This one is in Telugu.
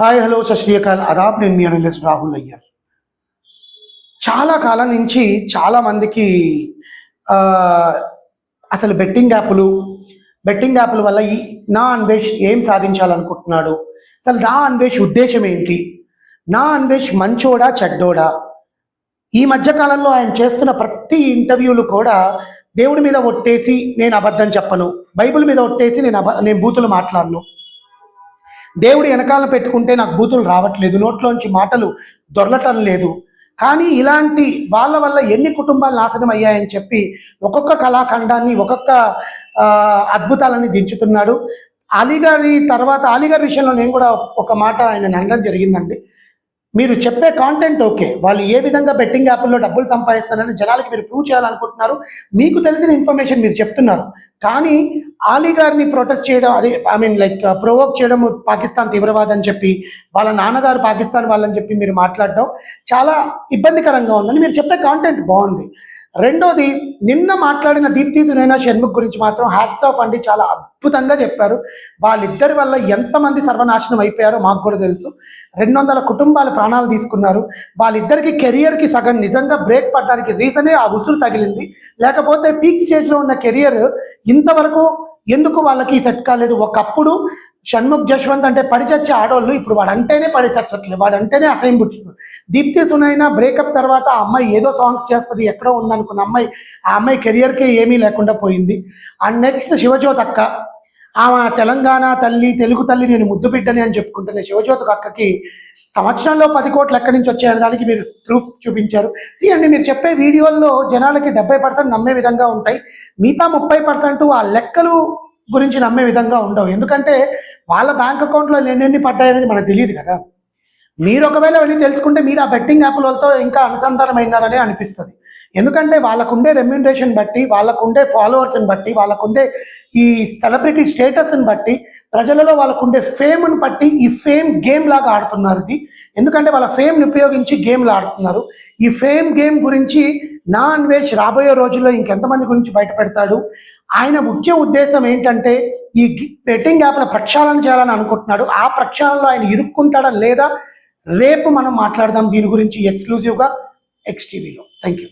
హాయ్ హలో సత్ శ్రీ అకాల్ ఆదాబ్. నేను మీ అనలిస్ట్ రాహుల్ అయ్యర్. చాలా కాలం నుంచి చాలామందికి అసలు బెట్టింగ్ యాప్ల వల్ల నా అన్వేష్ ఏం సాధించాలనుకుంటున్నాడు, అసలు నా అన్వేష్ ఉద్దేశం ఏంటి, నా అన్వేష్ మంచోడా చెడ్డోడా. ఈ మధ్యకాలంలో ఆయన చేస్తున్న ప్రతి ఇంటర్వ్యూలు కూడా దేవుడి మీద ఒట్టేసి నేను అబద్ధం చెప్పను, బైబిల్ మీద ఒట్టేసి నేను బూతులు మాట్లాడను, దేవుడు వెనకాల పెట్టుకుంటే నాకు బూతులు రావట్లేదు, నోట్లోంచి మాటలు దొరలటం లేదు. కానీ ఇలాంటి వాళ్ళ వల్ల ఎన్ని కుటుంబాలు నాశనం అయ్యాయని చెప్పి ఒక్కొక్క కళాఖండాన్ని ఒక్కొక్క అద్భుతాలని దించుతున్నాడు. అలీగారి విషయంలో నేను కూడా ఒక మాట ఆయన అనడం జరిగిందండి. మీరు చెప్పే కాంటెంట్ ఓకే, వాళ్ళు ఏ విధంగా బెట్టింగ్ యాప్ల్లో డబ్బులు సంపాదిస్తారని జనాలకి మీరు ప్రూవ్ చేయాలనుకుంటున్నారు, మీకు తెలిసిన ఇన్ఫర్మేషన్ మీరు చెప్తున్నారు. కానీ ఆలీ గారిని ప్రొటెస్ట్ చేయడం, అదే ప్రొవోక్ చేయడం, పాకిస్తాన్ తీవ్రవాదం అని చెప్పి వాళ్ళ నాన్నగారు పాకిస్తాన్ వాళ్ళని చెప్పి మీరు మాట్లాడడం చాలా ఇబ్బందికరంగా ఉందని. మీరు చెప్పే కాంటెంట్ బాగుంది. రెండోది, నిన్న మాట్లాడిన దీప్తి సునైనా షణ్ముఖ్ గురించి మాత్రం హ్యాట్స్ ఆఫ్ అండి, చాలా అద్భుతంగా చెప్పారు. వాళ్ళిద్దరి వల్ల ఎంతమంది సర్వనాశనం అయిపోయారో మాకు కూడా తెలుసు. 200 కుటుంబాల ప్రాణాలు తీసుకున్నారు. వాళ్ళిద్దరికి కెరియర్కి సగం నిజంగా బ్రేక్ పడడానికి రీజనే ఆ ఉసురు తగిలింది. లేకపోతే పీక్ స్టేజ్లో ఉన్న కెరియర్ ఇంతవరకు ఎందుకు వాళ్ళకి సెట్ కాలేదు. ఒకప్పుడు షణ్ముఖ్ జశ్వంత్ అంటే పడి చచ్చే ఆడోళ్ళు ఇప్పుడు వాడంటేనే పడి చచ్చట్లేదు, వాడంటేనే అసహ్యం పుట్టుతుంది. దీప్తి సునైనా బ్రేకప్ తర్వాత ఆ అమ్మాయి ఏదో సాంగ్స్ చేస్తుంది, ఎక్కడో ఉందనుకున్న అమ్మాయి ఆ అమ్మాయి కెరియర్కే ఏమీ లేకుండా పోయింది. అండ్ నెక్స్ట్ శివజ్యోతి అక్క, ఆమె తెలంగాణ తల్లి, తెలుగు తల్లి, నేను ముద్దు బిడ్డని అని చెప్పుకుంటున్న శివజ్యోతి అక్కకి సంవత్సరంలో 10 కోట్లు ఎక్కడి నుంచి వచ్చాయనే దానికి మీరు ప్రూఫ్ చూపించారు. అండి, మీరు చెప్పే వీడియోల్లో జనాలకి 70% నమ్మే విధంగా ఉంటాయి, మిగతా 30% ఆ లెక్కలు గురించి నమ్మే విధంగా ఉండవు. ఎందుకంటే వాళ్ళ బ్యాంక్ అకౌంట్లో ఎన్ని పడ్డాయనేది మనకు తెలియదు కదా. మీరు ఒకవేళ అవన్నీ తెలుసుకుంటే మీరు ఆ బెట్టింగ్ యాప్లతో ఇంకా అనుసంధానం అయినారనే అనిపిస్తుంది. ఎందుకంటే వాళ్ళకుండే రెమ్యూనరేషన్ బట్టి, వాళ్ళకుండే ఫాలోవర్స్ని బట్టి, వాళ్ళకుండే ఈ సెలబ్రిటీ స్టేటస్ని బట్టి, ప్రజలలో వాళ్ళకుండే ఫేమ్ని బట్టి ఈ ఫేమ్ గేమ్ లాగా ఆడుతున్నారు ఇది. ఎందుకంటే వాళ్ళ ఫేమ్ని ఉపయోగించి గేమ్లు ఆడుతున్నారు. ఈ ఫేమ్ గేమ్ గురించి నా అన్వేష్ రాబోయే రోజుల్లో ఇంకెంతమంది గురించి బయటపెడతాడు. ఆయన ముఖ్య ఉద్దేశం ఏంటంటే ఈ బెట్టింగ్ యాప్ల ప్రక్షాళన చేయాలని అనుకుంటున్నాడు. ఆ ప్రక్షాళనలో ఆయన ఇరుక్కుంటాడా లేదా రేపు మనం మాట్లాడదాం దీని గురించి ఎక్స్క్లూజివ్గా XTVలో. Thank you.